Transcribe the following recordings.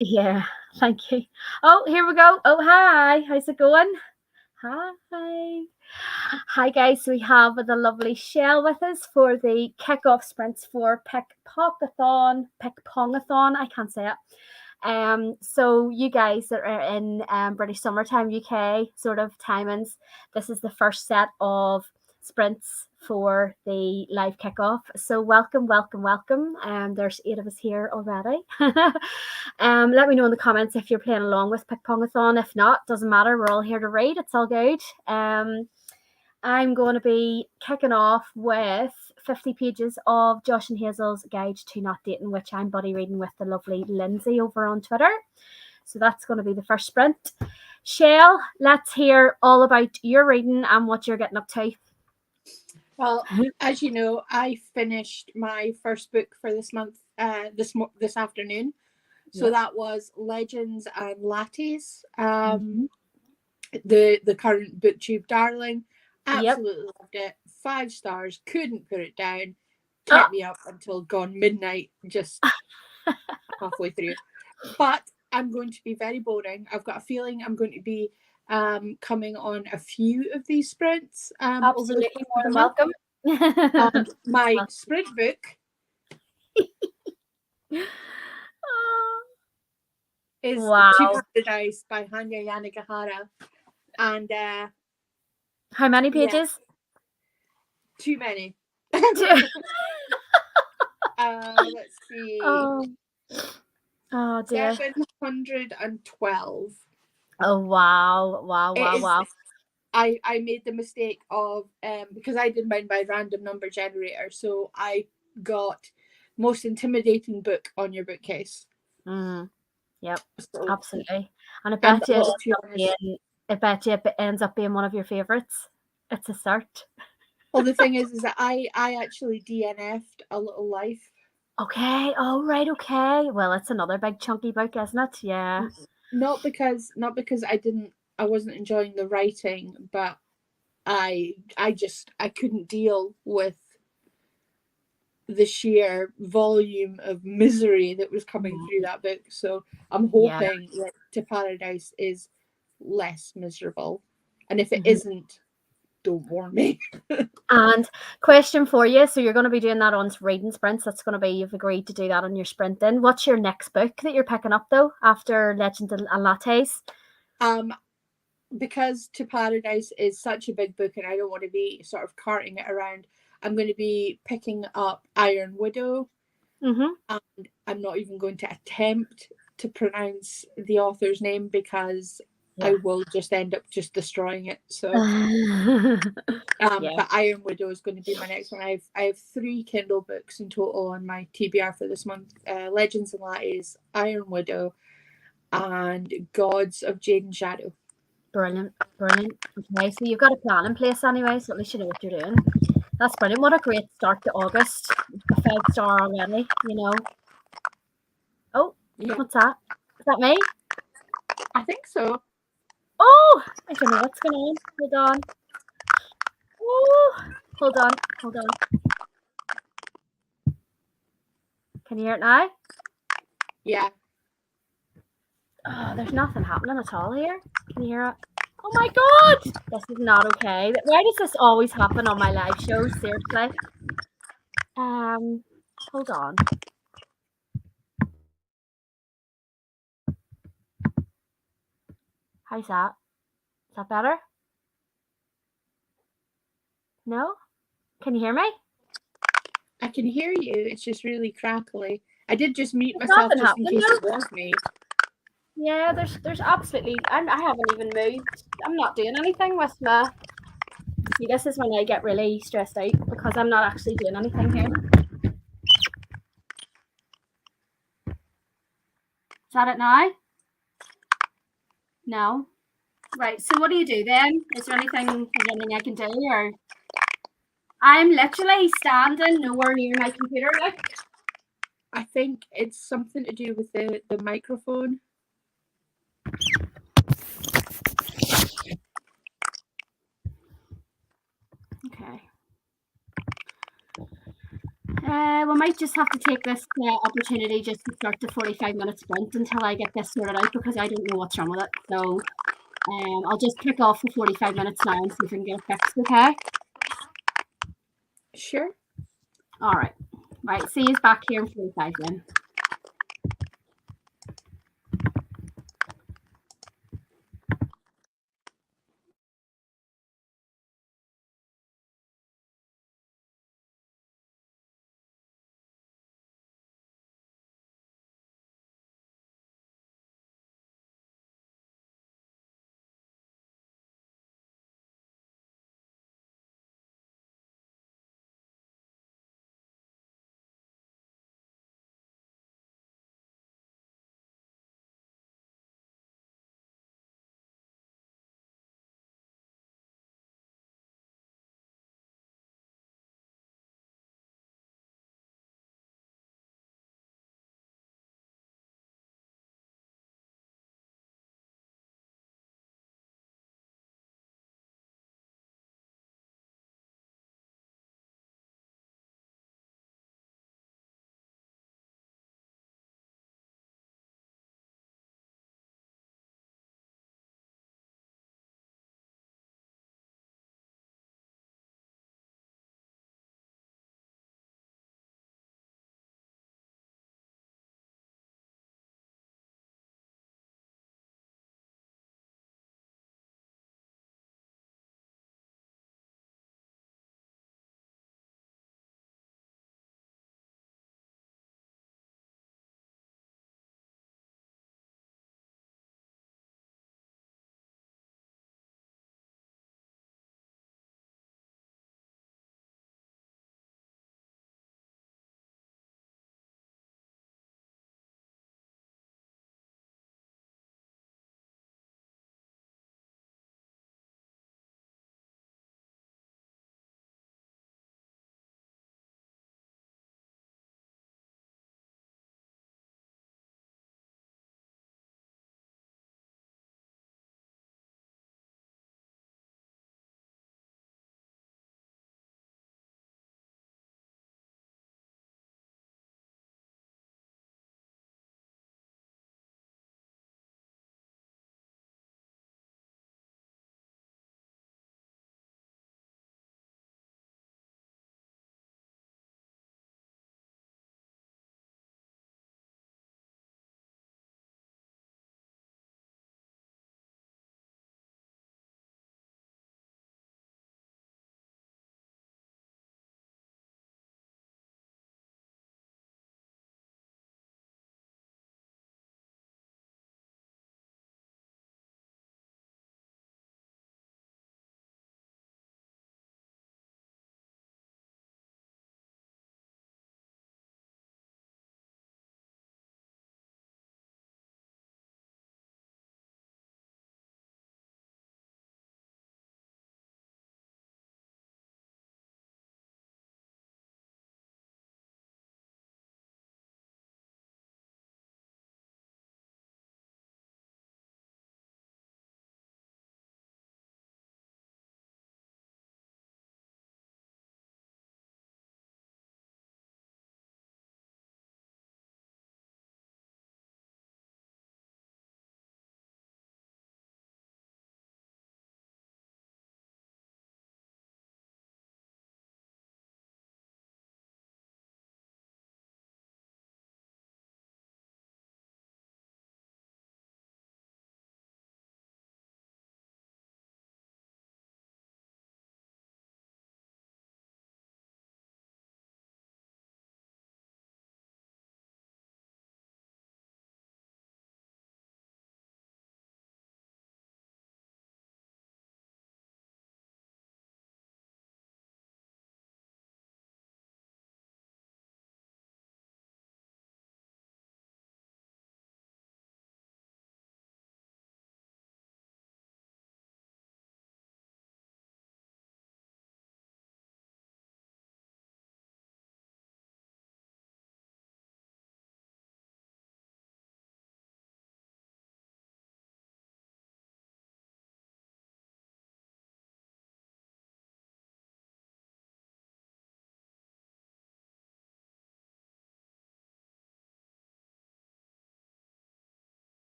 Yeah, thank you. Oh, here we go. Oh, hi. How's it going? Hi. Hi, guys. We have the lovely Shell with us for the kickoff sprints for Pickpongathon. I can't say it. So you guys that are in British summertime, UK sort of timings, this is the first set of sprints for the live kickoff. So welcome, welcome, welcome. There's 8 of us here already. Let me know in the comments if you're playing along with Pickpongathon. If not, doesn't matter. We're all here to read. It's all good. I'm going to be kicking off with 50 pages of Josh and Hazel's Guide to Not Dating, which I'm buddy reading with the lovely Lindsay over on Twitter. So that's going to be the first sprint. Shell, let's hear all about your reading and what you're getting up to. Well, as you know, I finished my first book for this month this afternoon. So that was Legends and Lattes, the current BookTube darling. Absolutely loved it. 5 stars. Couldn't put it down. Kept me up until gone midnight, just halfway through. But I'm going to be very boring. I've got a feeling I'm going to be coming on a few of these sprints. Absolutely, more than welcome. My sprint book is To Paradise by Hanya Yanagihara. And how many pages? Too many. Let's see. Oh dear. 712. Oh wow. I made the mistake of because I did mine by random number generator, so I got most intimidating book on your bookcase. Yep, so, absolutely. And I bet you it ends up being one of your favorites. It's a cert. Well, the thing is that I actually DNF'd A Little Life. Okay. Oh, right. Okay. Well, it's another big chunky book, isn't it? Yeah. Not because I wasn't enjoying the writing, but I couldn't deal with the sheer volume of misery that was coming through that book. So I'm hoping that To Paradise is less miserable. And if it isn't, don't warn me. And question for you. So you're going to be doing that on reading sprints. That's going to be, you've agreed to do that on your sprinting. What's your next book that you're picking up though, after Legend and Lattes? Because To Paradise is such a big book and I don't want to be sort of carting it around, I'm going to be picking up Iron Widow. And I'm not even going to attempt to pronounce the author's name because I will just end up just destroying it. So but Iron Widow is going to be my next one. I have 3 Kindle books in total on my TBR for this month. Legends and Lattes, Iron Widow, and Gods of Jade and Shadow. Brilliant. Okay, so you've got a plan in place anyway, so at least you know what you're doing. That's brilliant. What a great start to August. A 5-star already, you know. Oh, what's that? Is that me? I think so. Oh, I don't know what's going on. Hold on. Oh, hold on. Can you hear it now? Yeah. Oh, there's nothing happening at all here. Can you hear it? Oh my god! This is not okay. Why does this always happen on my live shows? Seriously. Hold on. How's that? Is that better? No? Can you hear me? I can hear you. It's just really crackly. I did just mute myself just in case it was me. Yeah, there's absolutely. I haven't even moved. I'm not doing anything with my. See, this is when I get really stressed out because I'm not actually doing anything here. Is that it now? No. Right. So what do you do then? Is there anything I can do, or? I'm literally standing nowhere near my computer. Look. I think it's something to do with the microphone. Okay. We might just have to take this opportunity just to start the 45-minute sprint until I get this sorted out because I don't know what's wrong with it. So I'll just kick off for 45 minutes now and see if we can get it fixed, okay? Sure. All right. Right, see you back here in 45 then.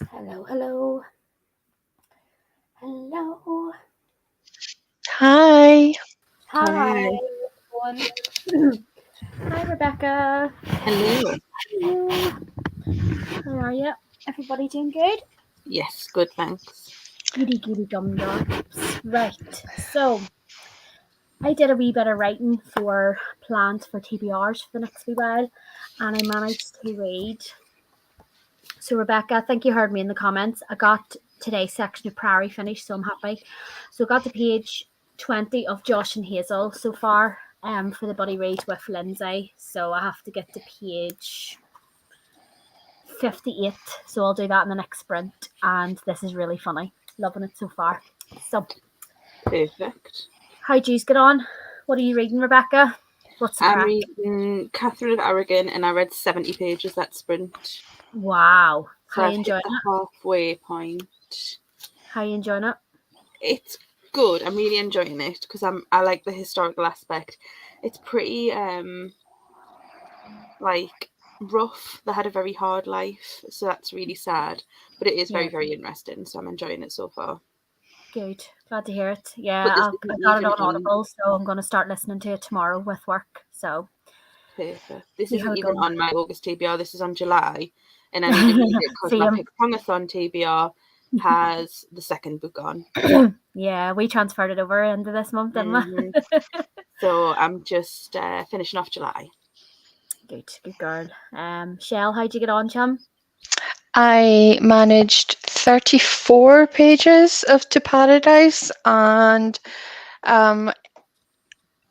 Hello, hello, hello. Hi. Hi, Hi. everyone. Hi, Rebecca. Hello. Hello. How are you? Everybody doing good? Yes, good, thanks. Goody, goody, gumdrops. Right. So, I did a wee bit of writing for plans for TBRs for the next wee while, and I managed to read. So, Rebecca, I think you heard me in the comments. I got today's section of Prairie finished, so I'm happy. So, I got to page 20 of Josh and Hazel so far for the buddy read with Lindsay. So, I have to get to page 58. So, I'll do that in the next sprint. And this is really funny. Loving it so far. So, Perfect. how'd you get on? What are you reading, Rebecca? What's the I'm crack? reading Catherine of Aragon and I read 70 pages that sprint. Wow. So How you I've hit enjoying the it? halfway point. How you enjoying it? It's good. I'm really enjoying it because I like the historical aspect. It's pretty like rough. They had a very hard life, so that's really sad. But it is Yeah, very, very interesting. So I'm enjoying it so far. good. Glad to hear it. But Yeah, this I isn't got it even on on Audible, so I'm going to start listening to it tomorrow with work. So Perfect. This see how isn't it even goes. on my August TBR. This is on July, and I need to read it because my Same. Pickpongathon TBR has the second book on. Yeah, we transferred it over into this month, didn't Hmm. we? So I'm just finishing off July. Good, good girl. Shell, how'd you get on, chum? I managed 34 pages of To Paradise and um,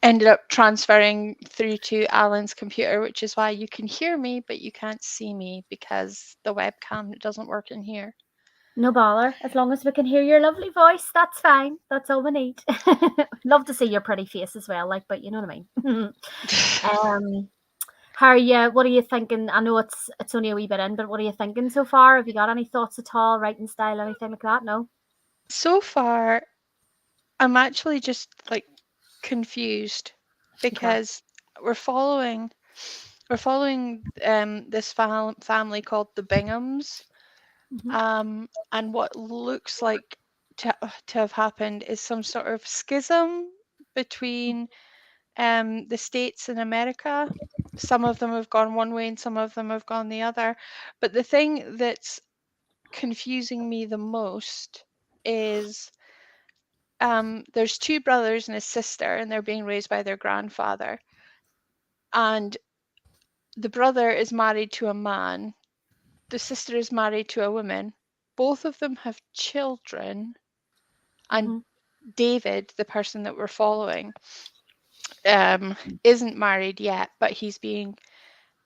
ended up transferring through to Alan's computer, which is why you can hear me, but you can't see me because the webcam doesn't work in here. No bother. As long as we can hear your lovely voice, that's fine. That's all we need. Love to see your pretty face as well, like, but you know what I mean. um, how are you? What are you thinking? I know it's only a wee bit in, but what are you thinking so far? Have you got any thoughts at all? Writing style, anything like that? No. So far, I'm actually just like confused Okay. because we're following this family called the Binghams, Hmm. and what looks like to have happened is some sort of schism between the states and America. Some of them have gone one way and some of them have gone the other. But the thing that's confusing me the most is there's two brothers and a sister, and they're being raised by their grandfather. And the brother is married to a man, the sister is married to a woman. Both of them have children, and Hmm. David, the person that we're following, um, isn't married yet, but he's being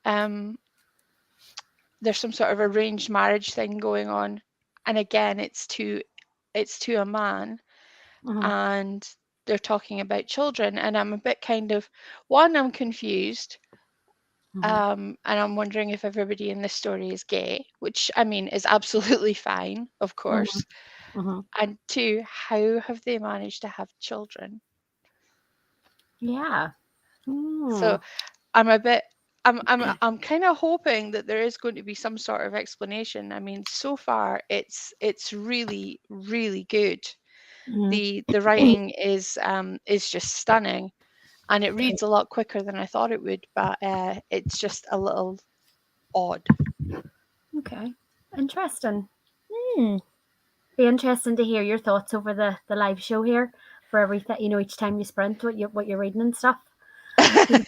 um, there's some sort of arranged marriage thing going on, and again, it's to a man, Hmm. and they're talking about children, and I'm a bit kind of one, I'm confused, Hmm. and I'm wondering if everybody in this story is gay, which I mean is absolutely fine, of Hmm. course. Hmm. And two, how have they managed to have children? Yeah. So Mm. I'm a bit I'm kind of hoping that there is going to be some sort of explanation. I mean, so far it's really really good. Mm. The writing is just stunning, and it reads a lot quicker than I thought it would, but it's just a little odd. Okay. Interesting. Hmm. Be interesting to hear your thoughts over the live show here for everything. You know, each time you sprint, what you're reading and stuff. Be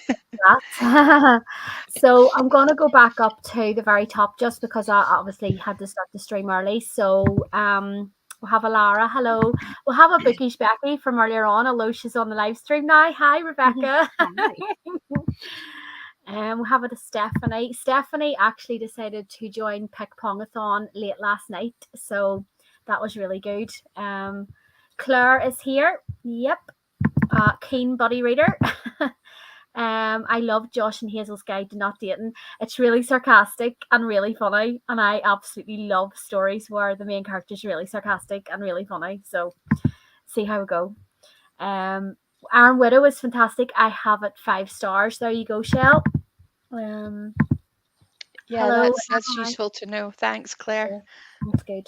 that. So I'm gonna go back up to the very top just because I obviously had to start the stream early. So we'll have a Lara. Hello. We'll have a bookish Becky from earlier on, although she's on the live stream now. Hi, Rebecca. Hi. We have it a Stephanie. Stephanie actually decided to join Pickpongathon late last night, so that was really good. Claire is here. Yep, keen buddy reader. I love Josh and Hazel's Guide to Not Dating. It's really sarcastic and really funny, and I absolutely love stories where the main character is really sarcastic and really funny. So see how we go. Um, Iron Widow is fantastic. I have it 5 stars. There you go, Shell. Um, Yeah, Hello. that's Hi. useful to know. Thanks, Claire. Yeah, that's good.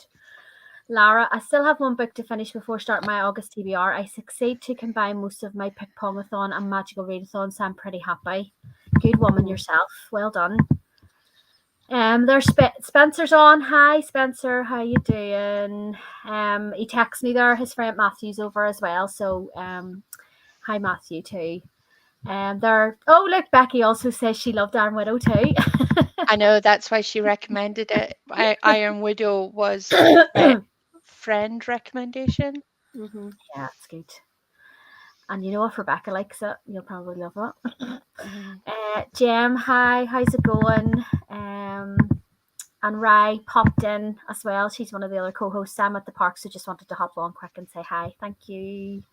Lara, I still have one book to finish before starting my August TBR. I succeed to combine most of my Pickpongathon and Magical Readathon, so I'm pretty happy. Good woman yourself. Well done. There's Spencer's on. Hi, Spencer. How you doing? He texts me there. His friend Matthew's over as well. So, hi Matthew too. There. Oh, look, Becky also says she loved Iron Widow too. I know that's why she recommended it. Iron Widow was a friend recommendation. Mm-hmm. Yeah, it's good. And you know if Rebecca likes it, you'll probably love it. Mhm. Jem, hi, how's it going? And Rai popped in as well. She's one of the other co-hosts. I'm at the park, so just wanted to hop on quick and say hi. Thank you.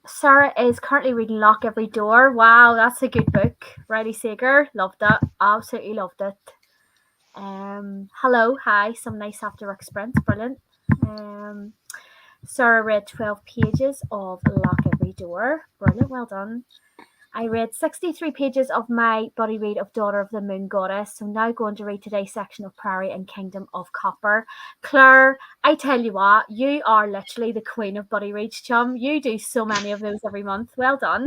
Sarah is currently reading Lock Every Door. Wow, that's a good book. Riley Sager, loved that. Absolutely loved it. Hello, hi, some nice after work sprints, brilliant. Sarah read 12 pages of Lock Every Door, brilliant, well done. I read 63 pages of my buddy read of Daughter of the Moon Goddess, so now going to read today's section of Prairie and Kingdom of Copper. Claire, I tell you what, you are literally the queen of buddy reads, chum. You do so many of those every month. Well done.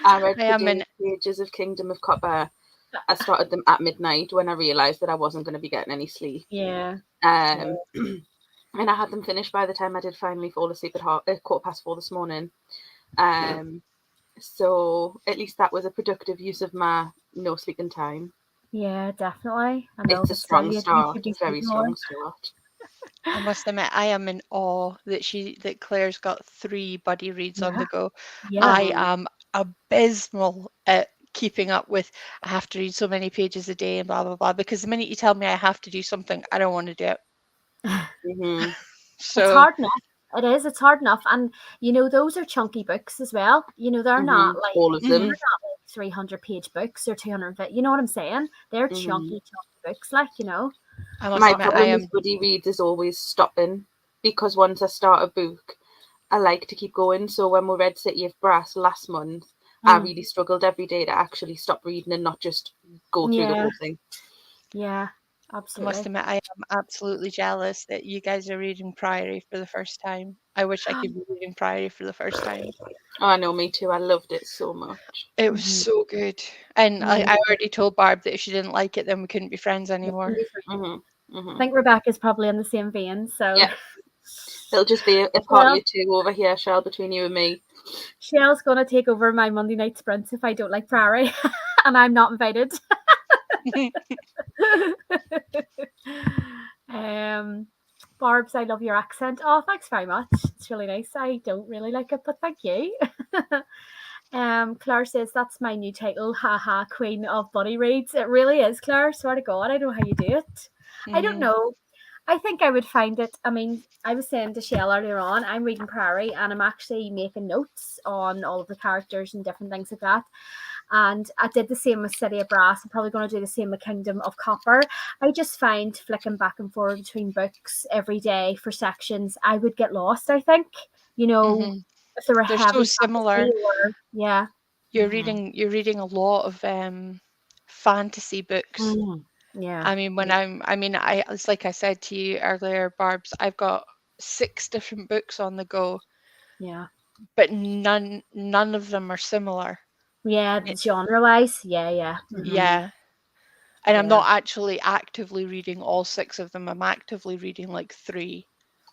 I read I am today's pages of Kingdom of Copper. I started them at midnight when I realised that I wasn't going to be getting any sleep. Yeah. And I had them finished by the time I did finally fall asleep at 4:15 this morning. So at least that was a productive use of my no sleeping time. Yeah, definitely. I know, It's a but still, strong you start. should be Very reading more. strong start. I must admit, I am in awe that Claire's got 3 buddy reads on the go. Yeah. I am abysmal at keeping up with. I have to read so many pages a day and blah blah blah. Because the minute you tell me I have to do something, I don't want to do it. Mm-hmm. It's So hard enough. It is. It's hard enough, and you know those are chunky books as well. You know they're not like All of them. 300-page books or 250. You know what I'm saying? They're chunky books, like you know. I must My admit, I problem am. with buddy reads is always stopping, because once I start a book, I like to keep going. So when we read City of Brass last month, I really struggled every day to actually stop reading and not just go through the Yeah. whole thing. Yeah, I must absolutely. admit, I am absolutely jealous that you guys are reading Priory for the first time. I wish I could be reading Priory for the first time. Oh, I know, me too. I loved it so much. It was so good. And I already told Barb that if she didn't like it, then we couldn't be friends anymore. I think Rebecca's probably in the same vein. So Yeah. It'll just be a party of two over here, Shell, between you and me. Shell's gonna take over my Monday night sprints if I don't like Prairie, and I'm not invited. Barb's, I love your accent. Oh, thanks very much. It's really nice. I don't really like it, but thank you. Claire says that's my new title, haha, Queen of Buddy Reads. It really is, Claire. Swear to God, I don't know how you do it. I don't know. I think I would find it. I mean, I was saying to Shell earlier on, I'm reading Prairie and I'm actually making notes on all of the characters and different things like that. And I did the same with City of Brass. I'm probably going to do the same with Kingdom of Copper. I just find flicking back and forth between books every day for sections, I would get lost, I think. You know, if they were They're heavy. so similar. Yeah. You're reading a lot of fantasy books. Yeah. I mean, it's like I said to you earlier, Barb's, I've got 6 different books on the go. Yeah. But none of them are similar. Yeah, genre-wise. Yeah. Yeah. And I'm not actually actively reading all 6 of them. I'm actively reading like 3.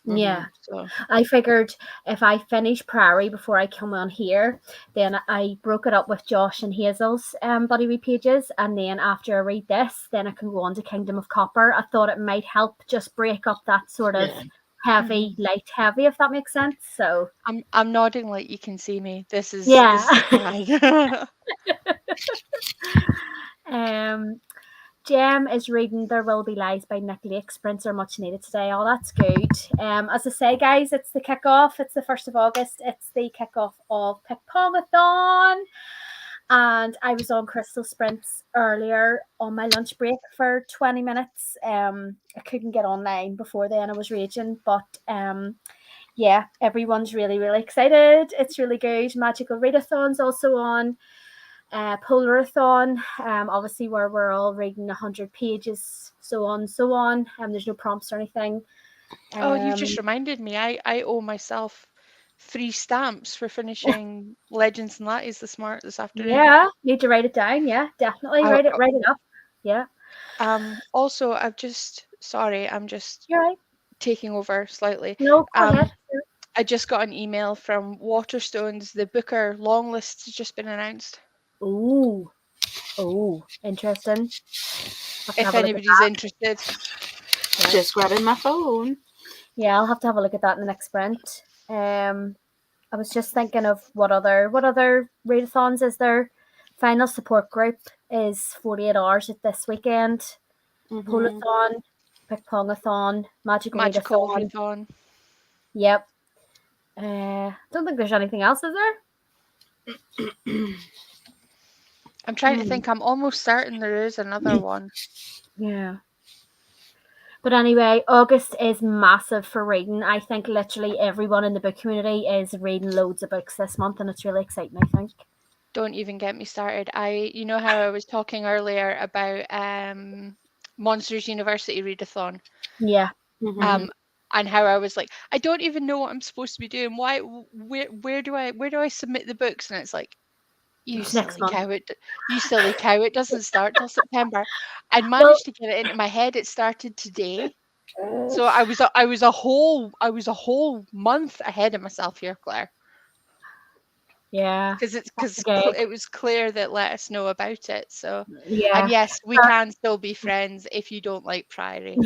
Yeah. So I figured if I finish Prairie before I come on here, then I broke it up with Josh and Hazel's buddy read pages, and then after I read this, then I can go on to Kingdom of Copper. I thought it might help just break up that sort of heavy, light, heavy, if that makes sense. So I'm nodding like you can see me. This is yeah. Jem is reading There Will Be Lies by Nick Lake. Sprints are much needed today. Oh, that's good. As I say, guys, it's the kickoff. It's the 1st of August. It's the kickoff of Pickpongathon. And I was on Crystal Sprints earlier on my lunch break for 20 minutes. I couldn't get online before then. I was raging. But yeah, everyone's really, really excited. It's really good. Magical Readathon's also on. Polarathon, obviously where we're all reading 100 pages, so on, so on. There's no prompts or anything. Oh, you've just Um, reminded me. I owe myself 3 stamps for finishing Legends and Latties this afternoon. yeah, need to write it down. Yeah, definitely I, write it up. Yeah, also, I'm just you're right. taking over slightly. No, go ahead. I just got an email from Waterstones. The Booker long list has just been announced. Ooh, interesting. Have to If have a look at anybody's that. interested. Yeah. Just grabbing my phone. Yeah, I'll have to have a look at that in the next sprint. I was just thinking of what other readathons is there. Final support group is 48 hours at this weekend. Mm-hmm. Polathon, Pickpongathon, Magical Magical Readathon. Readathon. Yep. Don't think there's anything else, is there? I'm trying to think. I'm almost certain there is another one. Yeah. But anyway, August is massive for reading. I think literally everyone in the book community is reading loads of books this month, and it's really exciting, I think. Don't even get me started. You know how I was talking earlier about Monsters University Readathon? Yeah. Mm-hmm. And how I was like, I don't even know what I'm supposed to be doing. Where do I submit the books? And it's like, you It's next silly month. cow, it doesn't start till September. I Well, managed to get it into my head. It started today. So I was a whole month ahead of myself here, Claire. yeah. Because That's the gig. it was Claire that let us know about it. So, Yeah. and yes, we can still be friends if you don't like Priory,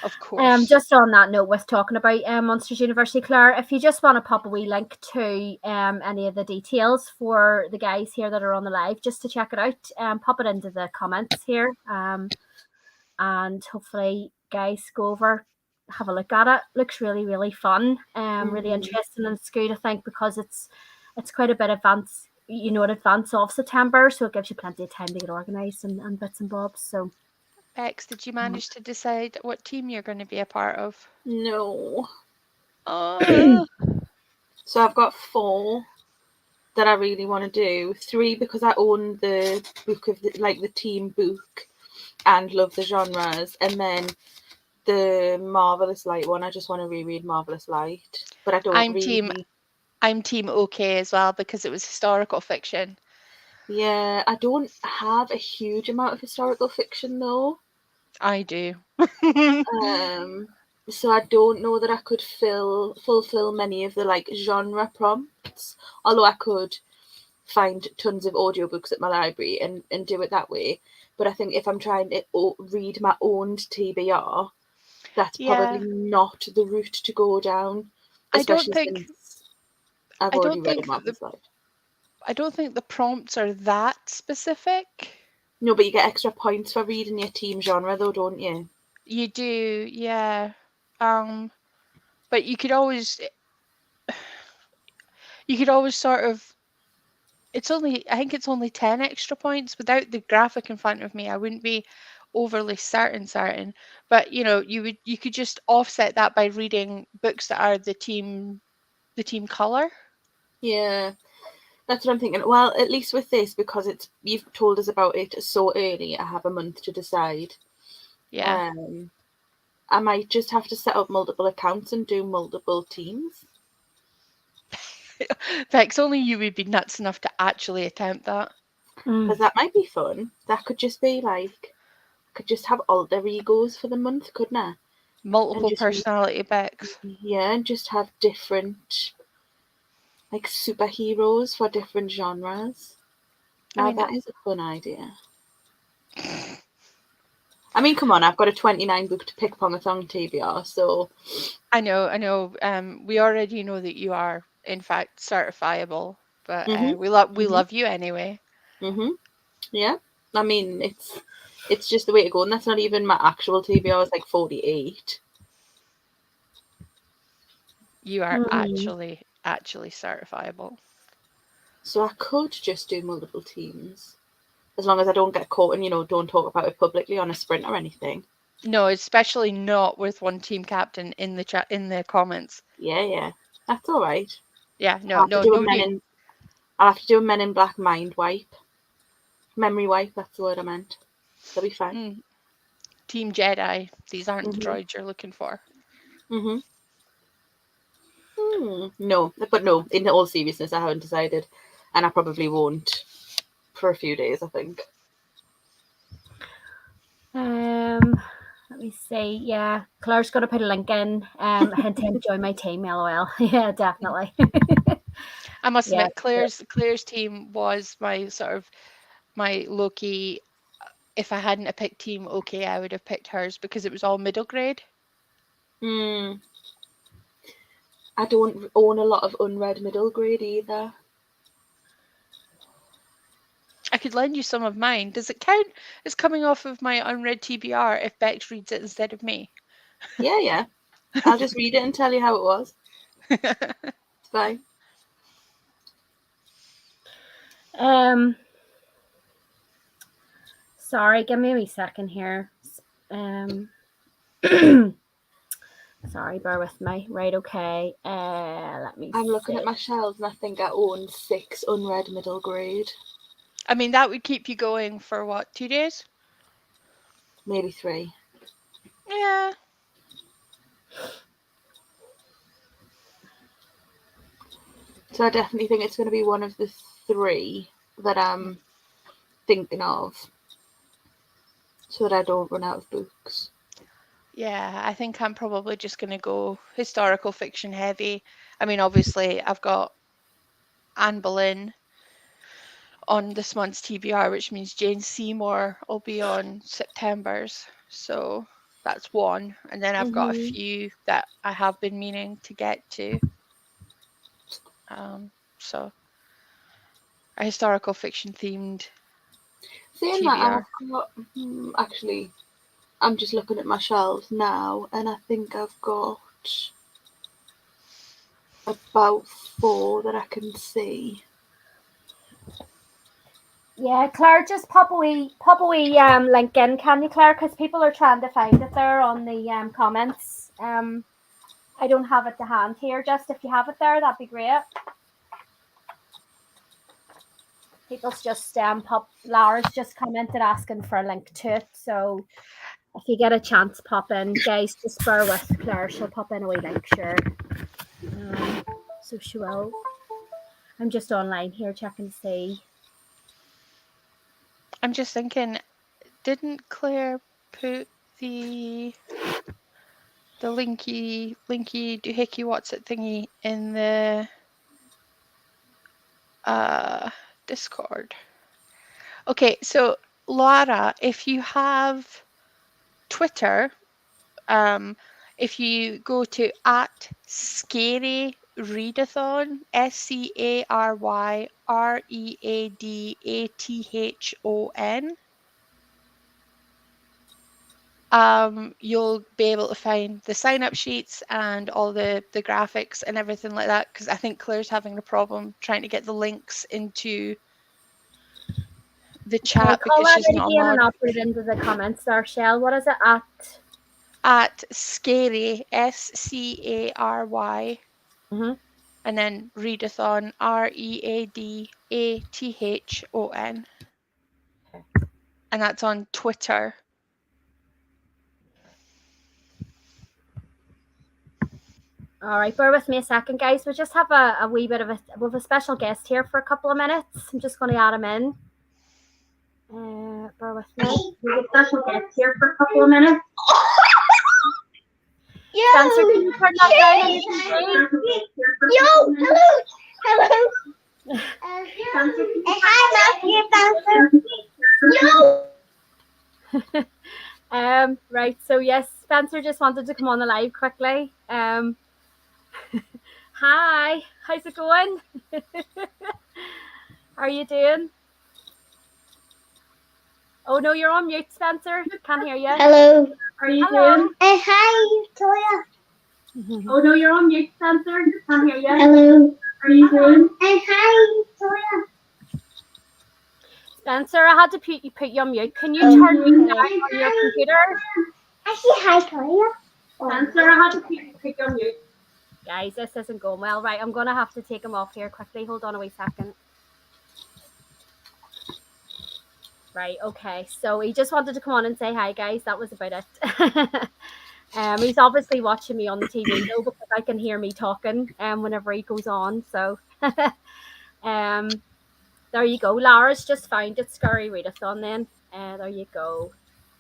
of course. Just on that note, with talking about Monsters University, Claire, if you just want to pop a wee link to any of the details for the guys here that are on the live, just to check it out, pop it into the comments here, and hopefully, guys, go over, have a look at it. Looks really, really fun, really interesting, and it's good, I think, because it's quite a bit advanced, in advance of September, so it gives you plenty of time to get organised and bits and bobs. So. Bex, did you manage to decide what team you're going to be a part of? No. Oh. So I've got 4 that I really want to do. 3 because I own the book of the team book and love the genres, and then the Marvelous Light one. I just want to reread Marvelous Light, but I don't I'm team OK as well because it was historical fiction. Yeah, I don't have a huge amount of historical fiction though. I do. So I don't know that I could fulfill many of the genre prompts. Although I could find tons of audiobooks at my library and do it that way. But I think if I'm trying to read my own TBR, that's probably not the route to go down. Especially since I've already read a Marvelous Light. I don't think the prompts are that specific. No, but you get extra points for reading your team genre though, don't you? You do, yeah. But you could always sort of, I think it's only 10 extra points. Without the graphic in front of me, I wouldn't be overly certain. But you could just offset that by reading books that are the team color. Yeah. That's what I'm thinking. Well, at least with this, because you've told us about it so early, I have a month to decide. Yeah. I might just have to set up multiple accounts and do multiple teams. Vex, only you would be nuts enough to actually attempt that. Because that might be fun. That could just be I could just have alter egos for the month, couldn't I? Multiple personality Bex. Yeah, and just have different superheroes for different genres. Now that is a fun idea. I mean, come on, I've got a 29 book to Pickpongathon TBR, so... I know. We already know that you are, in fact, certifiable, but we love you anyway. Yeah, I mean, it's just the way to go, and that's not even my actual TBR, it's 48. You are actually certifiable. So I could just do multiple teams. As long as I don't get caught and, don't talk about it publicly on a sprint or anything. No, especially not with one team captain in the chat, in the comments. Yeah. That's all right. Yeah, no. I'll have to do a Men in Black mind wipe. Memory wipe, that's the word I meant. They'll be fine. Team Jedi. These aren't the Mhm. droids you're looking for. No, but no, in all seriousness, I haven't decided. And I probably won't for a few days, I think. Let me see. Yeah, Claire's going to put a link in. Hint, hint, join my team, lol. Yeah, definitely. I must Yeah. admit, Claire's team was my sort of my low-key. If I hadn't have picked Team OK, I would have picked hers because it was all middle grade. I don't own a lot of unread middle grade either. I could lend you some of mine. Does it count as coming off of my unread TBR if Bex reads it instead of me? Yeah. I'll just read it and tell you how it was. It's fine. Sorry, give me a wee second here. Sorry, bear with me. Right, okay. Let me I'm looking see. at my shelves and I think I own 6 unread middle grade. I mean, that would keep you going for what, 2 days? Maybe 3. Yeah. So I definitely think it's going to be one of the 3 that I'm thinking of, so that I don't run out of books. Yeah, I think I'm probably just going to go historical fiction heavy. I mean, obviously, I've got Anne Boleyn on this month's TBR, which means Jane Seymour will be on September's. So that's one. And then I've got a few that I have been meaning to get to. So a historical fiction themed Saying that, TBR. I've got actually, I'm just looking at my shelves now, and I think I've got about 4 that I can see. Yeah, Claire, just pop a wee link in, can you, Claire? Because people are trying to find it there on the comments. I don't have it to hand here. Just if you have it there, that'd be great. People's just Lara's just commented asking for a link to it. So if you get a chance, pop in, guys. Just bear with Claire. She'll pop in a wee link, sure. So she will. I'm just online here checking to see. I'm just thinking, didn't Claire put the linky doohickey what's it thingy in the Discord? Okay, so Lara, if you have Twitter, if you go to @Scary Readathon, SCARYREADATHON, you'll be able to find the sign-up sheets and all the graphics and everything like that, because I think Claire's having a problem trying to get the links into the chat Call because that she's in not a again mod. and I'll put it into the comments there, Shell. What is it At Scary, SCARY, and then Readathon, READATHON, and that's on Twitter. All right, bear with me a second, guys. We just have a wee bit of we have a special guest here for a couple of minutes. I'm just going to add him in. Bear with me. We have a special guest here for a couple of minutes. Yo, Spencer, can you turn that down on your computer? Yo, hello. Spencer, Hi, Matthew. Yo. Right. So yes, Spencer just wanted to come on the live quickly. Hi, how's it going? How are you doing? Oh no, you're on mute, Spencer. Can't hear you. Hello. How are you doing? Hi, Toya. Oh no, you're on mute, Spencer. Can't hear you. Hello. How are you doing? Hi, Toya. Spencer, I had to put you on mute. Can you turn me down on your computer? I say hi, Toya. Spencer, I had to put you on mute. Guys, this isn't going well. Right, I'm going to have to take him off here quickly. Hold on a wee second. Right, okay. So he just wanted to come on and say hi, guys. That was about it. He's obviously watching me on the TV though, because I can hear me talking whenever he goes on. So um there you go. Lara's just found it, Scurry Readathon then. There you go.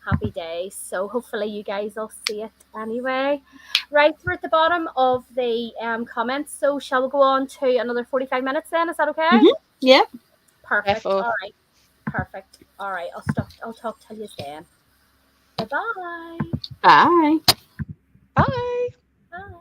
Happy days. So hopefully you guys will see it anyway. Right, we're at the bottom of the comments. So shall we go on to another 45 minutes then? Is that okay? Yeah. Perfect. Defo. All right. Perfect. All right. I'll talk to you then. Bye-bye. Bye. Bye. Bye.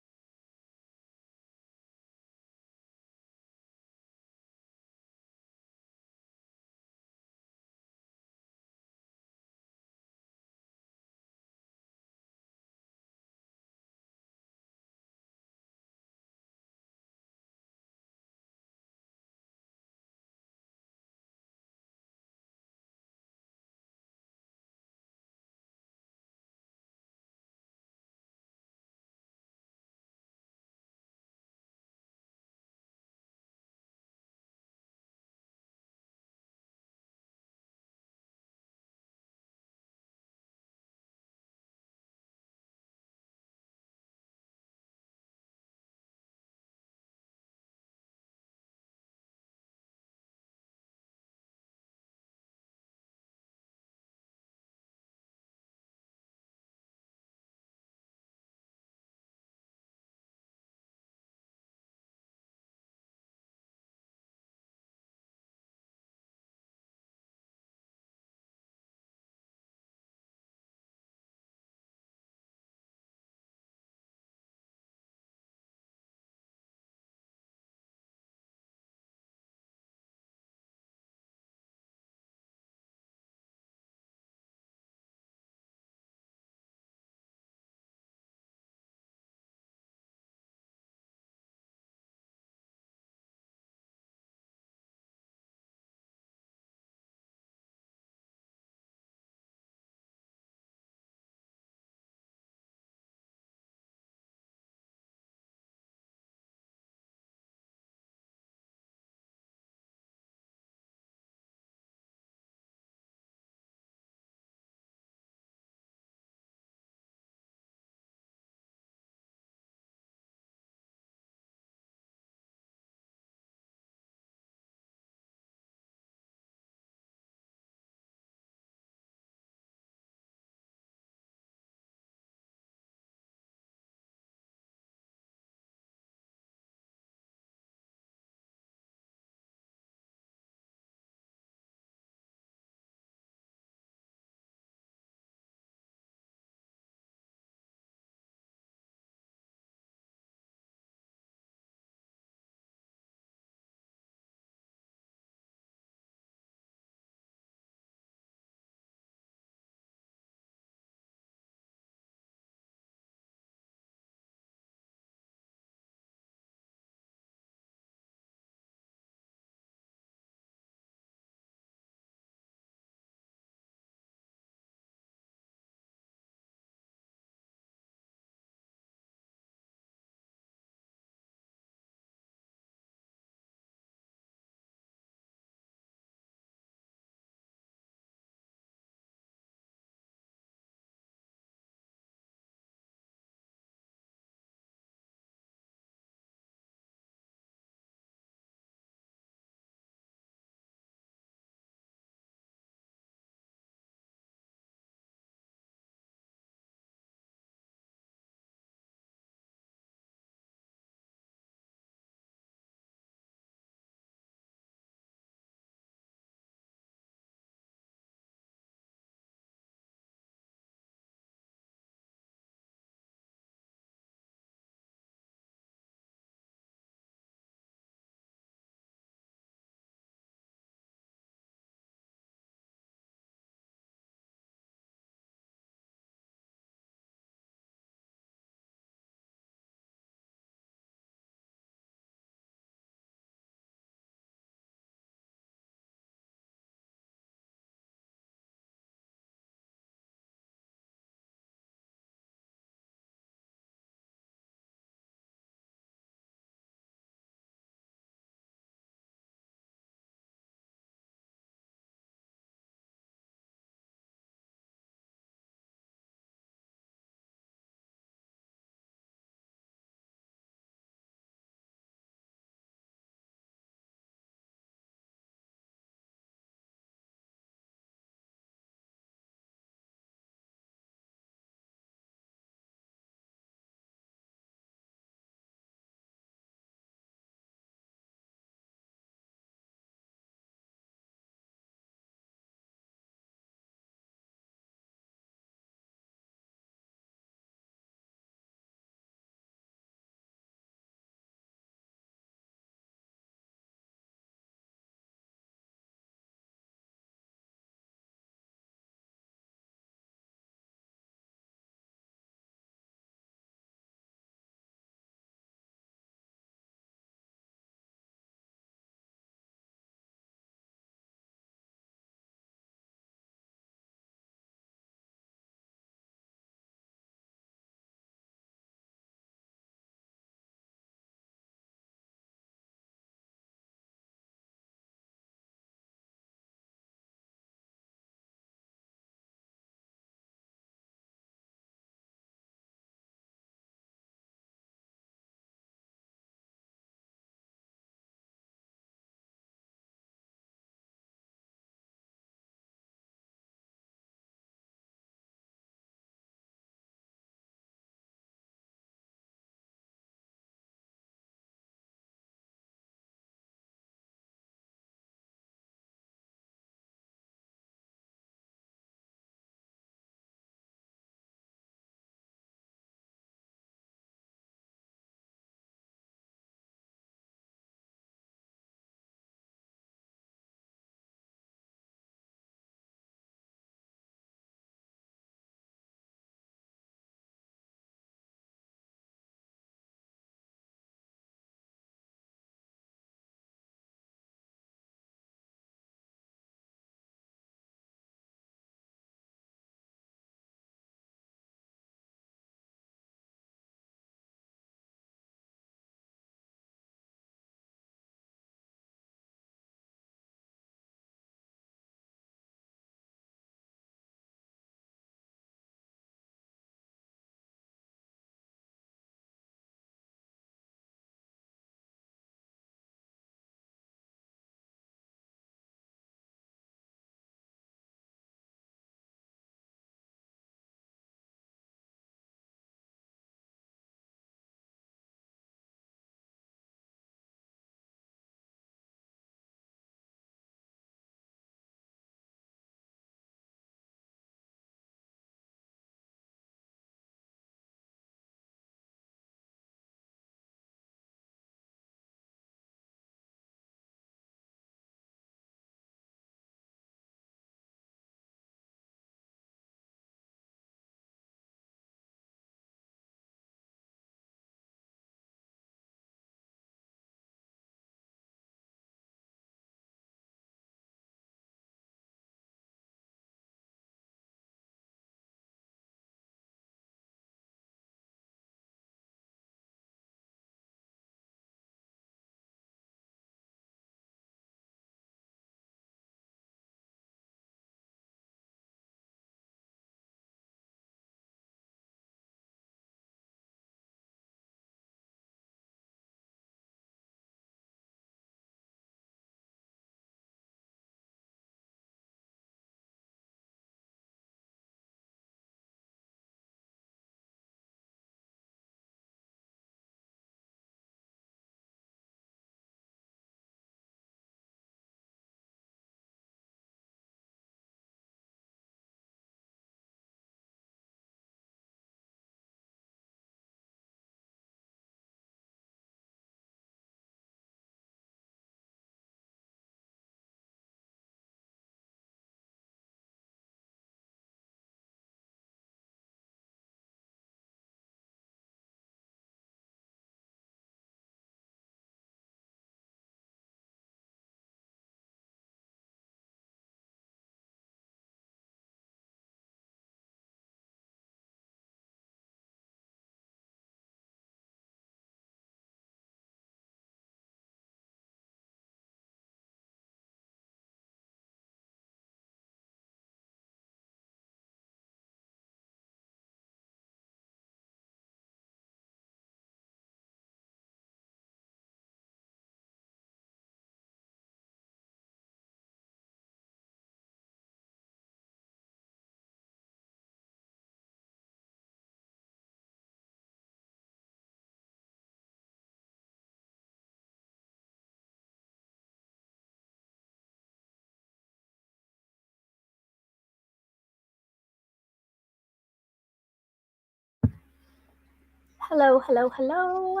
Hello, hello, hello.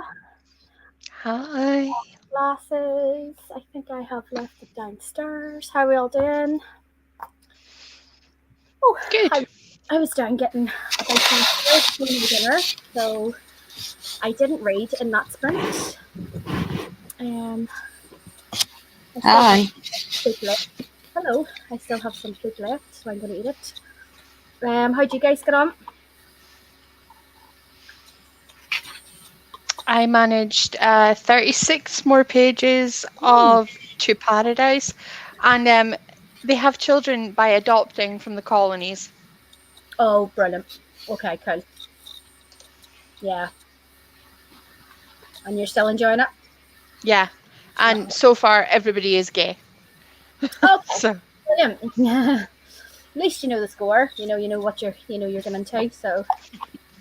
Hi. Glasses. I think I have left it downstairs. How are we all doing? Oh, Good. I was down getting a bite of dinner, so I didn't read in that sprint. I still Hi. have food left. Hello, I still have some food left, so I'm going to eat it. How'd you guys get on? I managed 36 more pages of To Paradise, and they have children by adopting from the colonies. Oh, brilliant. Okay, cool. Yeah. And you're still enjoying it? Yeah, and so far everybody is gay. Okay, So brilliant. Yeah. At least you know the score. You know what you're getting into. So,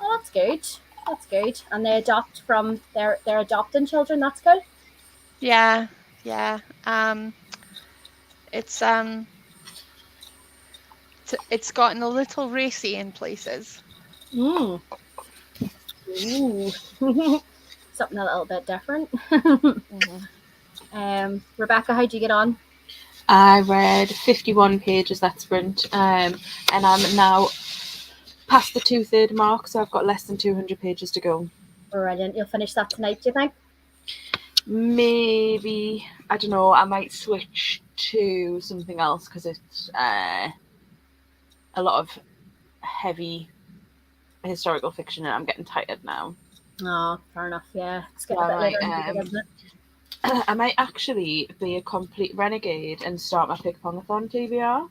oh, that's good. That's good. And they adopt from their adopting children. That's good. yeah. It's it's gotten a little racy in places. Mm. Ooh. Something a little bit different. Rebecca, how'd you get on? I read 51 pages that sprint, and I'm now past the 2/3 mark, so I've got less than 200 pages to go. Brilliant. You'll finish that tonight, do you think? Maybe, I don't know, I might switch to something else because it's a lot of heavy historical fiction and I'm getting tired now. Oh, fair enough. Yeah, it's So getting a I bit later in the might, day, isn't it? I might actually be a complete renegade and start my Pickpongathon TBR.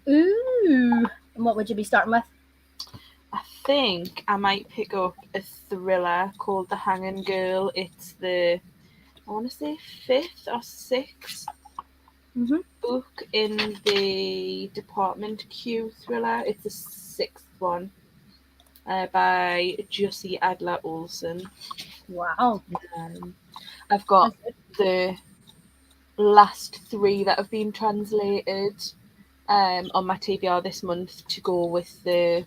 Ooh. And what would you be starting with? I think I might pick up a thriller called The Hanging Girl. It's the, I want to say, 5th or 6th book in the Department Q thriller. It's the 6th one by Jussi Adler Olsen. Wow. I've got the last 3 that have been translated on my TBR this month to go with the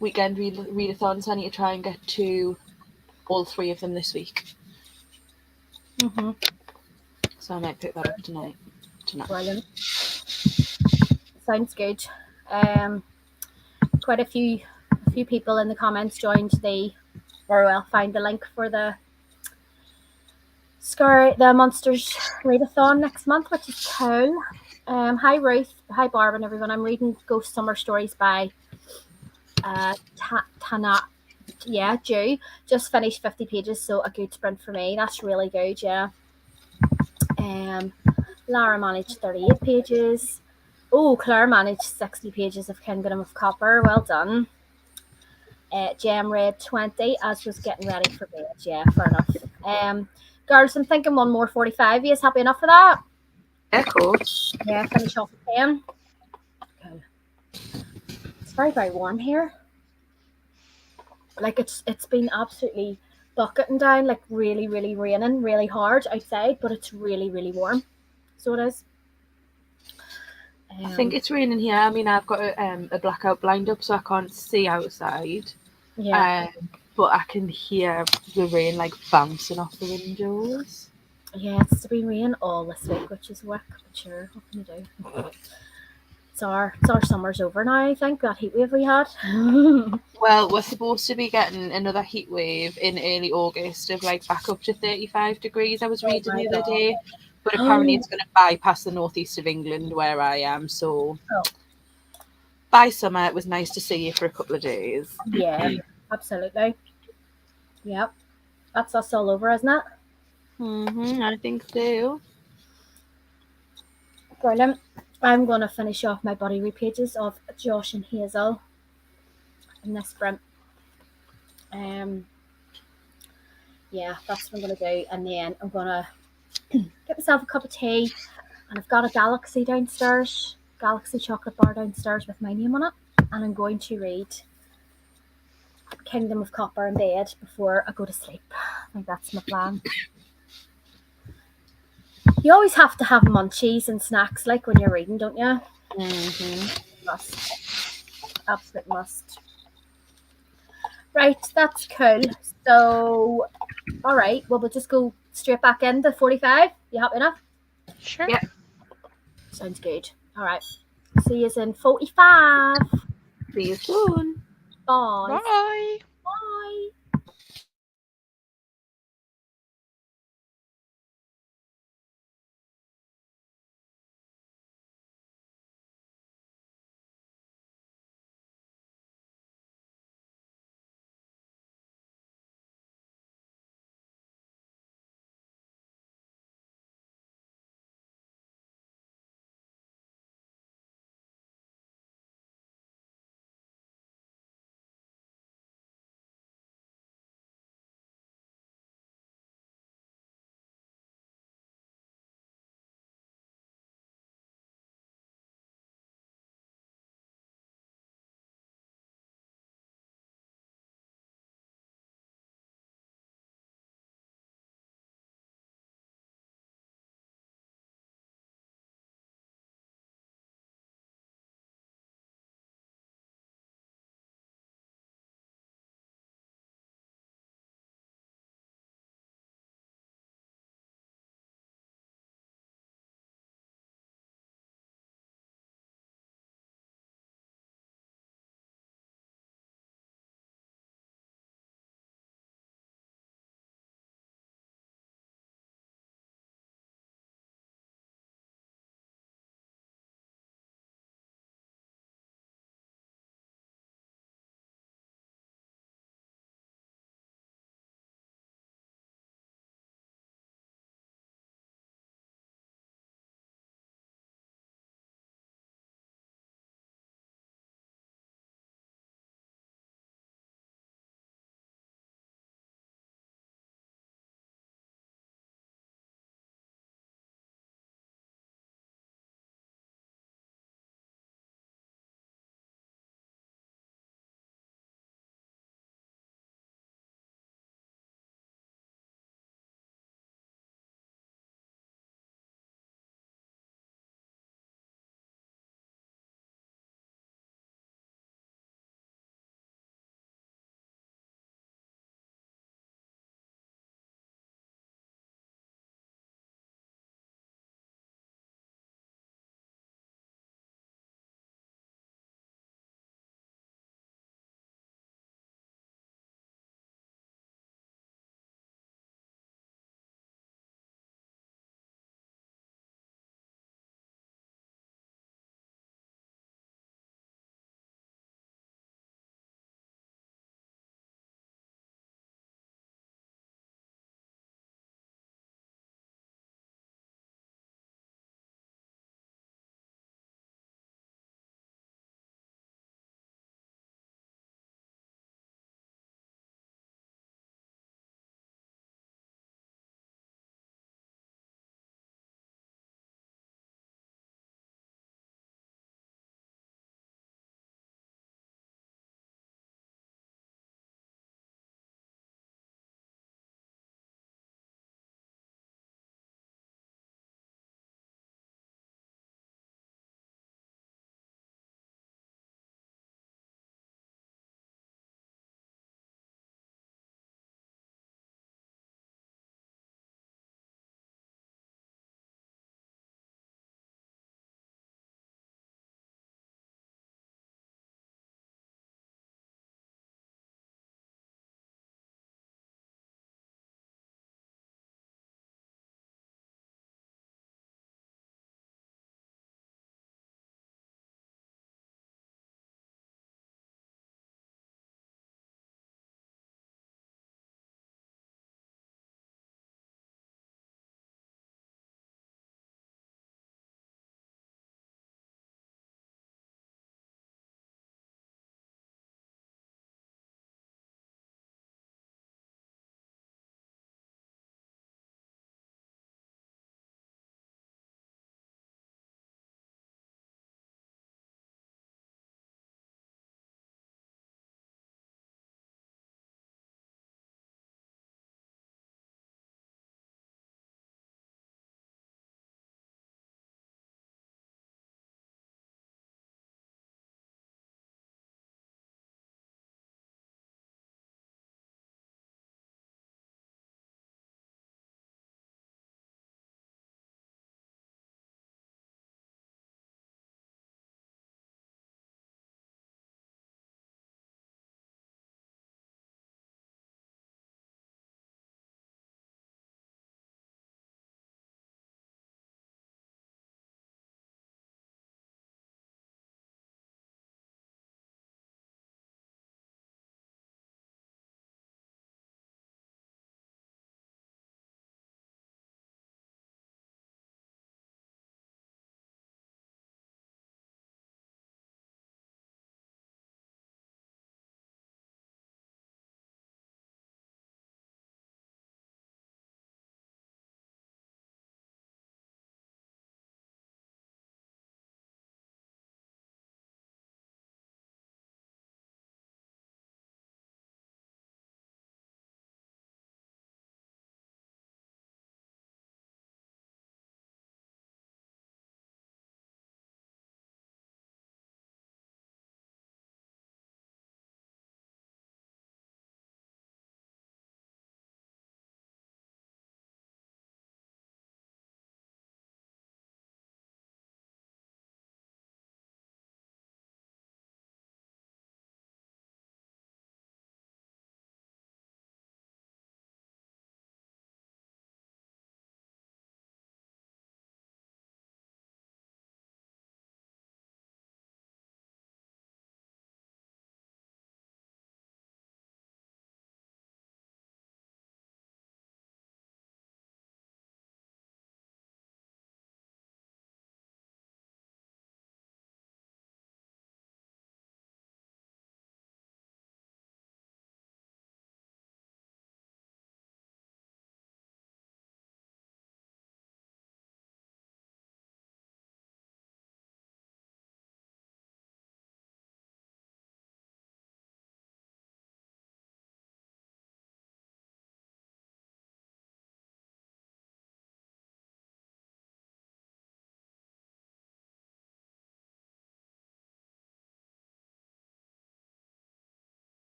weekend readathon, so I need to try and get to all 3 of them this week. So I might pick that up tonight. Brilliant. Sounds good. Quite a few people in the comments joined find the link for the Monsters readathon next month, which is cool. Hi Ruth, hi Barb, and everyone. I'm reading Ghost Summer Stories by Tana. Yeah, Jew. Just finished 50 pages, so a good sprint for me. That's really good. Yeah. Lara managed 38 pages. Oh, Claire managed 60 pages of Kingdom of Copper. Well done. Jem read 20 as was getting ready for bed. Yeah, fair enough. Girls, I'm thinking one more 45. Are you happy enough for that? Yeah, of course. Yeah, finish off at 10. Okay. It's very, very warm here. Like it's been absolutely bucketing down, like really, really raining, really hard outside, but it's really, really warm. So it is. I think it's raining here. I mean, I've got a blackout blind up, so I can't see outside. Yeah. But I can hear the rain like bouncing off the windows. Yeah, it's been raining all this week, which is work, but sure, what can you do? It's our summer's over now, I think, that heat wave we had. Well, we're supposed to be getting another heat wave in early August of like back up to 35 degrees, I was reading my the other God. day. But apparently it's going to bypass the northeast of England where I am. So by summer, it was nice to see you for a couple of days. Yeah, absolutely. Yep. That's us all over, isn't it? I think so. Brilliant. I'm going to finish off my body repages of Josh and Hazel in this sprint. Yeah, that's what I'm going to do. And then I'm going to get myself a cup of tea. And I've got a Galaxy downstairs, Galaxy chocolate bar downstairs with my name on it. And I'm going to read Kingdom of Copper in bed before I go to sleep. I think that's my plan. You always have to have munchies and snacks like when you're reading, don't you? absolute must. Right, that's cool. So, all right, well, we'll just go straight back into 45. You happy enough? Sure. Yeah. Sounds good. All right. See you in 45. See you soon. Bye. Bye. Bye.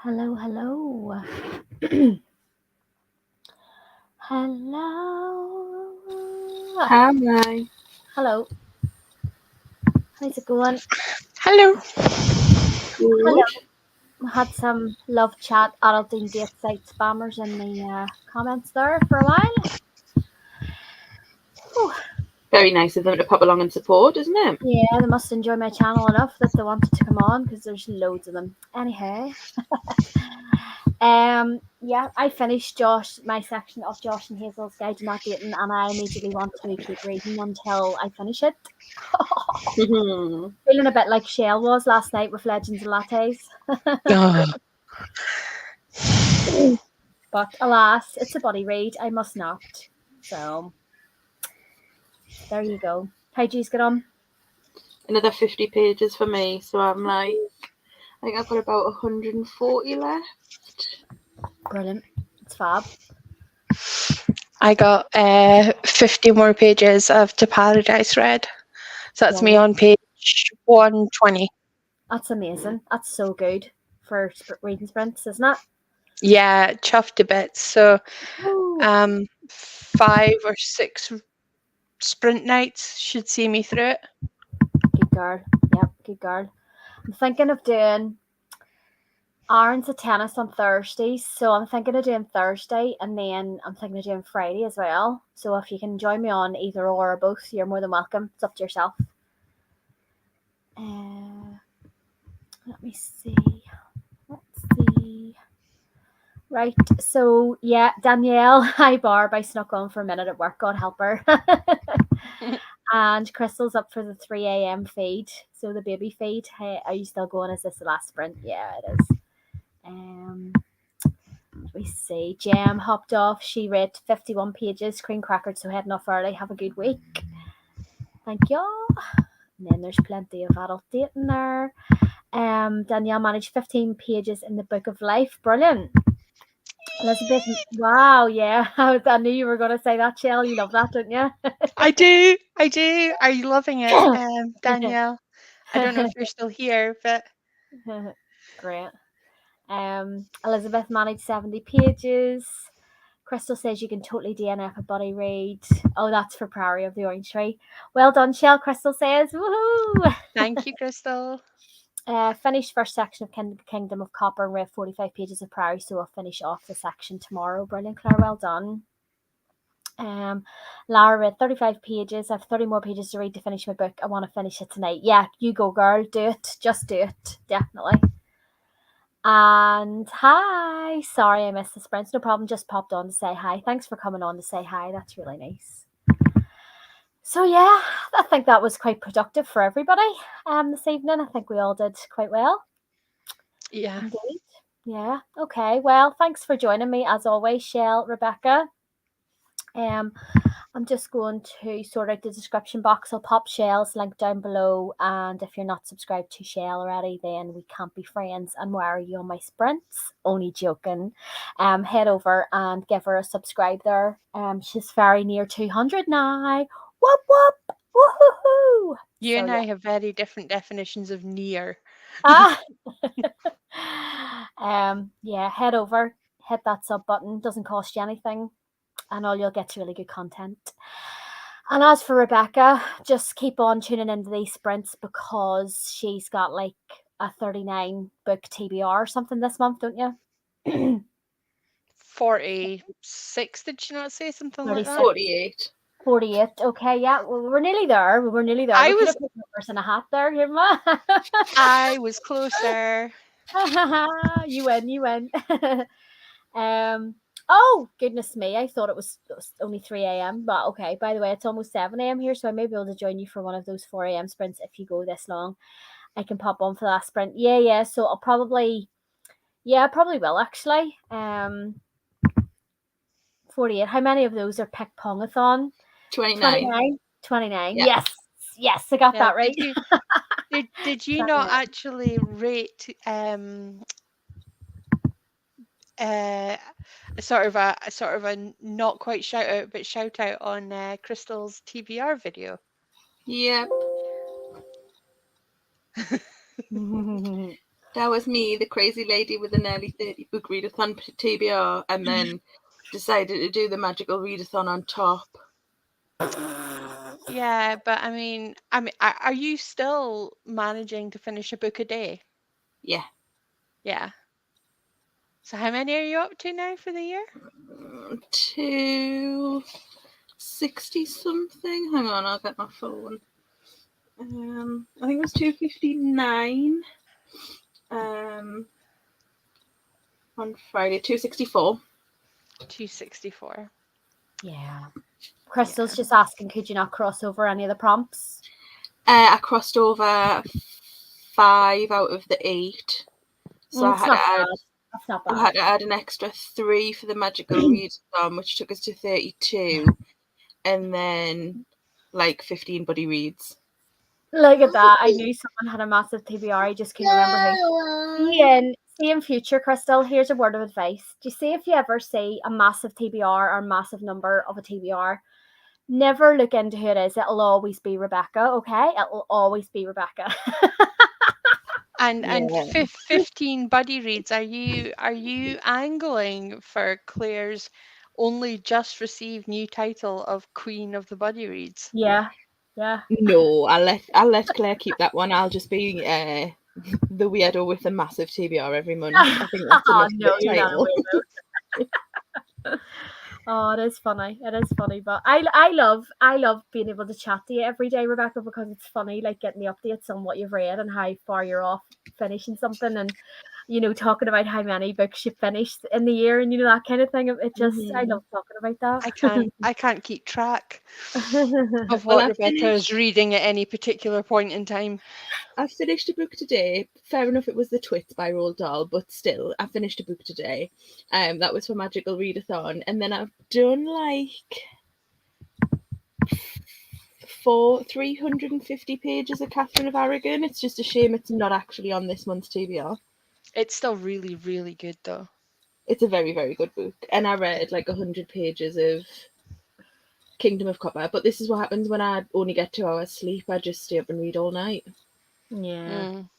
Hello, hello. Hello. Hi. Hello. How's it going? Hello. Hello. Good. We had some love chat, adulting date site spammers in the comments there for a while. Whew. Very nice of them to pop along and support, isn't it? Yeah, they must enjoy my channel enough that they wanted to come on because there's loads of them. Anyhow. Yeah, I finished my section of Josh and Hazel's Guide to Not Dating, and I immediately want to keep reading until I finish it. Mhm. Feeling a bit like Shell was last night with Legends and Lattes. But alas, it's a body read. I must not. So there you go. How'd you get on? Another 50 pages for me, so I'm like, I think I've got about 140 left. Brilliant. It's fab. I got 50 more pages of To Paradise read. So that's me on page 120. That's amazing. That's so good for reading sprints, isn't it? Yeah, chuffed a bit. So Ooh. 5 or 6 sprint nights should see me through it. Good girl. Yep, good girl. I'm thinking of doing Aaron's at tennis on Thursdays, so I'm thinking of doing Thursday, and then I'm thinking of doing Friday as well. So if you can join me on either or both, you're more than welcome. It's up to yourself. Let me see. Let's see. Right. So yeah, Danielle, hi Barb. I snuck on for a minute at work. God help her. And Crystal's up for the 3 a.m. feed. So the baby feed. Hey, are you still going? Is this the last sprint? Yeah, it is. Let me see. Jem hopped off. She read 51 pages. Cream crackered, so heading off early. Have a good week. Thank y'all. And then there's plenty of adult dating there. Danielle managed 15 pages in the Book of Life. Brilliant. Elizabeth, wow, yeah. I knew you were going to say that, Shell. You love that, don't you? I do. Are you loving it, Danielle? I don't know if you're still here, but Great. Elizabeth managed 70 pages. Crystal says you can totally DNF a body read. Oh, that's for Prairie of the Orange Tree. Well done, Shell. Crystal says, woohoo! thank you, Crystal. Finished first section of Kingdom of Copper and read 45 pages of Prairie, so I'll finish off the section tomorrow. Brilliant, Claire. Well done. Lara read 35 pages. I have 30 more pages to read to finish my book. I want to finish it tonight. Yeah, you go, girl. Do it. Just do it. Definitely. And hi. Sorry I missed the sprints. No problem. Just popped on to say hi. Thanks for coming on to say hi. That's really nice. So yeah, I think that was quite productive for everybody this evening. I think we all did quite well. Yeah. Indeed. Yeah. Okay. Well, thanks for joining me as always, Shell, Rebecca. I'm just going to sort out the description box. I'll pop Shell's link down below. And if you're not subscribed to Shell already, then we can't be friends. And why are you on my sprints? Only joking. Head over and give her a subscribe there. She's very near 200 now. Whoop whoop. Woohoo! You and I Yeah. have very different definitions of near. Yeah, head over, hit that sub button. Doesn't cost you anything. And all you'll get is really good content. And as for Rebecca, just keep on tuning into these sprints because she's got like a 39 book TBR or something this month, don't you? 46, did she not say something like that? 48. 48. Okay, yeah, well, we're nearly there. We were nearly there. I We could was- have put numbers in a hat there, you know? I was closer. You win. Oh, goodness me. I thought it was only 3 a.m. But okay, by the way, it's almost 7 a.m. here, so I may be able to join you for one of those 4 a.m. sprints if you go this long. I can pop on for that sprint. Yeah. So I probably will actually. 48. How many of those are Pickpongathon? 29. 29. Yeah. Yes, I got Yeah, that right. did you not actually rate sort of a not quite shout out, but shout out on Crystal's TBR video? Yep. That was me, the crazy lady with the nearly 30 book readathon TBR, and then decided to do the magical readathon on top. Yeah, but I mean, are you still managing to finish a book a day? Yeah. Yeah. So how many are you up to now for the year? 260 something. Hang on, I'll get my phone. I think it was 259. On Friday, 264. 264. Yeah. Crystal's just asking, could you not cross over any of the prompts? I crossed over 5 out of the 8. So That's not I had to add an extra 3 for the magical readathon, which took us to 32, and then like 15 buddy reads. Look at that. I knew someone had a massive TBR. I just couldn't remember who. Ian, see in future, Crystal, here's a word of advice. Do you see if you ever see a massive TBR or a massive number of a TBR, never look into who it is. It'll always be Rebecca, okay? It'll always be Rebecca. And Yeah. 15 buddy reads. Are you angling for Claire's only just received new title of Queen of the Buddy Reads? Yeah. Yeah. No, I'll let Claire keep that one. I'll just be the weirdo with the massive TBR every month. I think that's enough No, of a you're not a title. weirdo. Oh, it is funny. It is funny, but I love being able to chat to you every day, Rebecca, because it's funny, like getting the updates on what you've read and how far you're off finishing something, and talking about how many books you've finished in the year, and that kind of thing. It just I love talking about I can't keep track that. of Well, what Rebecca is reading at any particular point in time. I finished a book today. Fair enough, it was The Twits by Roald Dahl, but still, I finished a book today. That was for Magical Readathon, and then I've done like 350 pages of Catherine of Aragon. It's just a shame it's not actually on this month's TBR. It's still really, really good though. It's a very, very good book, and I read like 100 pages of Kingdom of Copper. But this is what happens when I only get 2 hours sleep. I just stay up and read all night. Yeah. Mm.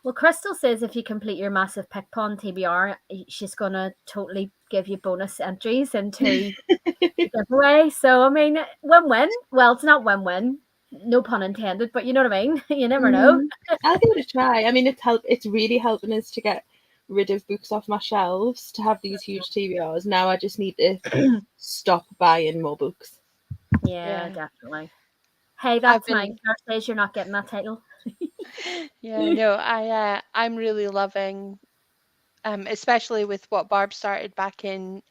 Well, Crystal says if you complete your massive Pickpon TBR, she's gonna totally give you bonus entries into the giveaway. So I mean, win-win. Well, it's not win-win, no pun intended, but you know what I mean. You never know. I'll give it a try. I mean, it's really helping us to get rid of books off my shelves to have these huge TBRs. Now I just need to stop buying more books. Yeah, Yeah. definitely. Hey, that's mine. Claire says you're not getting that title. Yeah, no, I'm really loving, especially with what Barb started back in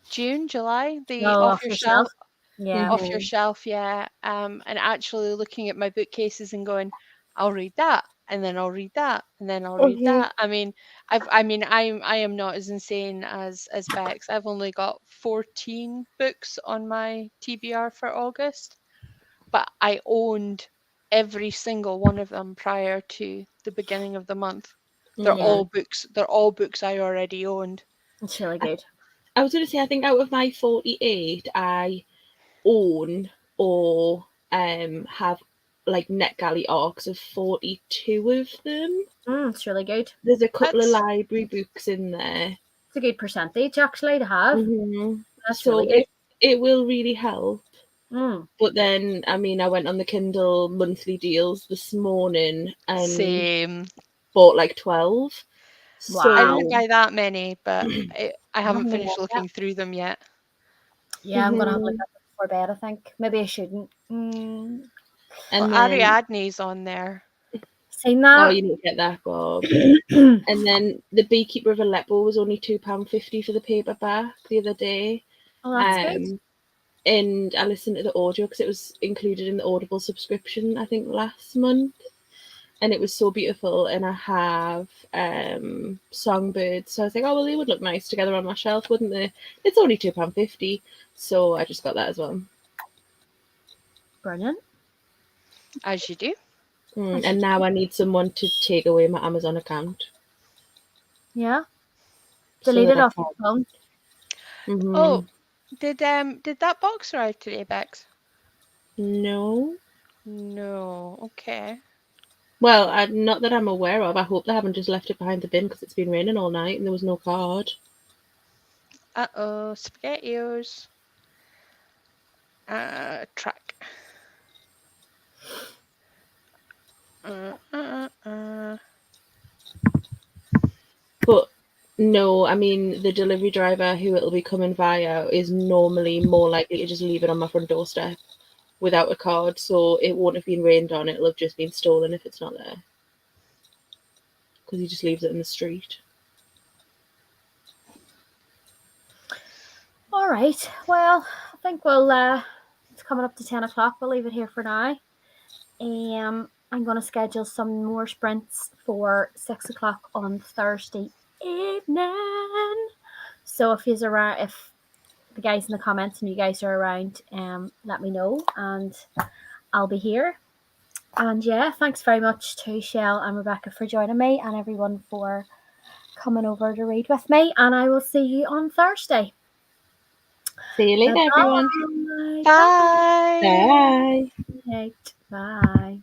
June, July, the Off your shelf. Yeah. off your shelf, yeah. And actually looking at my bookcases and going, I'll read that, and then I'll read that, and then I'll read that. I mean, I am not as insane as Bex. I've only got 14 books on my TBR for August, but I owned every single one of them prior to the beginning of the month. They're all books. They're all books I already owned. It's really good. I was going to say, I think out of my 48, I own or have like NetGalley arcs of 42 of them. It's really good. There's a couple of library books in there. It's a good percentage actually to have. That's So really good. it will really help. Mm. But then, I mean, I went on the Kindle monthly deals this morning and Same. bought like 12. Wow. I didn't buy that many, but I haven't haven't finished read looking through them yet. Yeah, I'm gonna have a look at them before bed, I think. Maybe I shouldn't. And Well, then, Ariadne's on there. Seen oh, that? you didn't get that, Bob. And then The Beekeeper of Aleppo was only £2.50 for the paperback the other day. Oh, that's good. And I listened to the audio because it was included in the Audible subscription, I think, last month. And it was so beautiful. And I have songbirds. So I was like, oh, well, they would look nice together on my shelf, wouldn't they? It's only £2.50. So I just got that as well. Brilliant. As you do. And now I need someone to take away my Amazon account. Yeah. So Delete that it I off your phone. Oh, did that box arrive today, Bex? No. No. Okay. Well, not that I'm aware of. I hope they haven't just left it behind the bin because it's been raining all night and there was no card. Uh-oh, SpaghettiOs. Track. But no, I mean, the delivery driver who it'll be coming via is normally more likely to just leave it on my front doorstep without a card, so it won't have been rained on. It'll have just been stolen if it's not there. Because he just leaves it in the street. All right. Well, I think it's coming up to 10 o'clock. We'll leave it here for now. I'm going to schedule some more sprints for 6 o'clock on Thursday evening. So if he's around, if the guys in the comments and you guys are around, let me know and I'll be here. And yeah, thanks very much to Shell and Rebecca for joining me and everyone for coming over to read with me. And I will see you on Thursday. See you later, everyone. Bye. Bye. Bye. Bye.